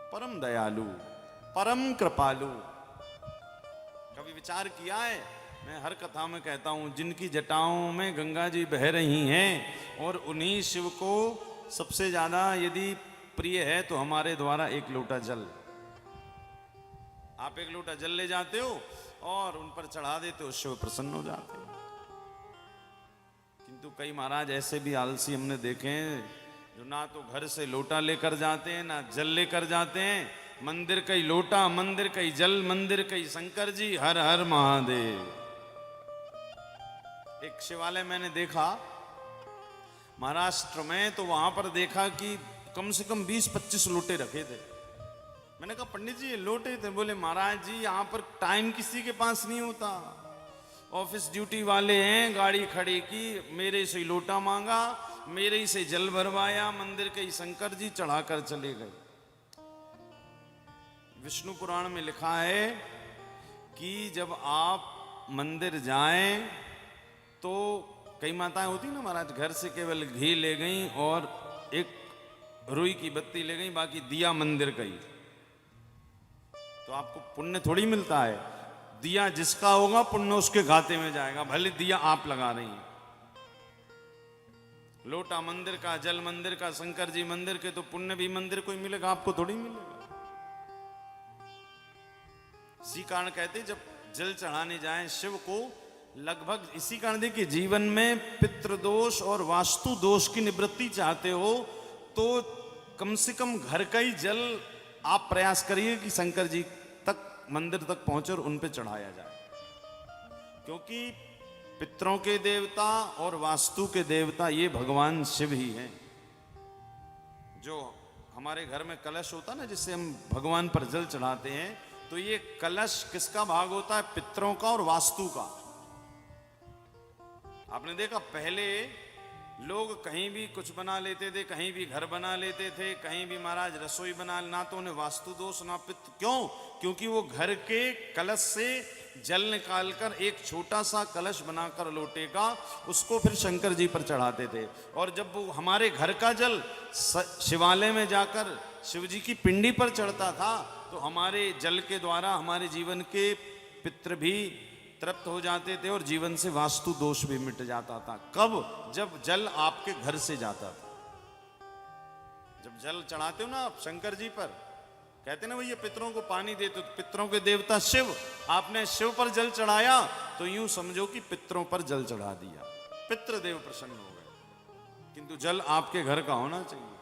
परम दयालु, परम कृपालु। कभी विचार किया है? मैं हर कथा में कहता हूं, जिनकी जटाओं में गंगा जी बह रही हैं और उन्हीं शिव को सबसे ज्यादा यदि प्रिय है तो हमारे द्वारा एक लोटा जल। आप एक लोटा जल ले जाते हो और उन पर चढ़ा देते हो, शिव प्रसन्न हो जाते हो। किंतु कई महाराज ऐसे भी आलसी हमने देखे हैं जो ना तो घर से लोटा लेकर जाते हैं ना जल लेकर जाते हैं। मंदिर कई लोटा, मंदिर कई जल, मंदिर कई शंकर जी, हर हर महादेव। एक शिवालय मैंने देखा महाराष्ट्र में, तो वहां पर देखा कि कम से कम 20-25 लोटे रखे थे। मैंने कहा पंडित जी ये लोटे थे? बोले महाराज जी यहाँ पर टाइम किसी के पास नहीं होता, ऑफिस ड्यूटी वाले हैं, गाड़ी खड़ी की, मेरे से लोटा मांगा, मेरे ही से जल भरवाया, मंदिर के शंकर जी चढ़ाकर चले गए। विष्णु पुराण में लिखा है कि जब आप मंदिर जाएं तो कई माताएं होती ना महाराज, घर से केवल घी ले गई और एक रुई की बत्ती ले गई, बाकी दिया मंदिर का ही। तो आपको पुण्य थोड़ी मिलता है, दिया जिसका होगा पुण्य उसके खाते में जाएगा, भले दिया आप लगा रही हैं। लोटा मंदिर का, जल मंदिर का, शंकर जी मंदिर के, तो पुण्य भी मंदिर को ही मिलेगा, आपको थोड़ी मिलेगा। इसी कारण कहते जब जल चढ़ाने जाएं शिव को, लगभग इसी कारण देखिए जीवन में पितृदोष और वास्तु दोष की निवृत्ति चाहते हो तो कम से कम घर का ही जल आप प्रयास करिए कि शंकर जी तक, मंदिर तक पहुंचे और उन पे चढ़ाया जाए। क्योंकि पितरों के देवता और वास्तु के देवता ये भगवान शिव ही हैं। जो हमारे घर में कलश होता है ना, जिससे हम भगवान पर जल चढ़ाते हैं, तो ये कलश किसका भाग होता है? पितरों का और वास्तु का। आपने देखा पहले लोग कहीं भी कुछ बना लेते थे, कहीं भी घर बना लेते थे, कहीं भी महाराज रसोई बना, ना तो उन्हें वास्तु दोष ना पितृ। क्यों? क्योंकि वो घर के कलश से जल निकालकर एक छोटा सा कलश बनाकर लोटे का, उसको फिर शंकर जी पर चढ़ाते थे। और जब वो हमारे घर का जल शिवालय में जाकर शिव जी की पिंडी पर चढ़ता था, तो हमारे जल के द्वारा हमारे जीवन के पितृ भी तृप्त हो जाते थे और जीवन से वास्तु दोष भी मिट जाता था। कब? जब जल आपके घर से जाता था। जब जल चढ़ाते हो ना आप शंकर जी पर, कहते ना भैया पितरों को पानी देते, तो पितरों के देवता शिव, आपने शिव पर जल चढ़ाया तो यूं समझो कि पितरों पर जल चढ़ा दिया, पितृदेव प्रसन्न हो गए। किंतु जल आपके घर का होना चाहिए,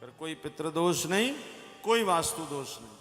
फिर कोई पितृदोष नहीं, कोई वास्तु दोष नहीं।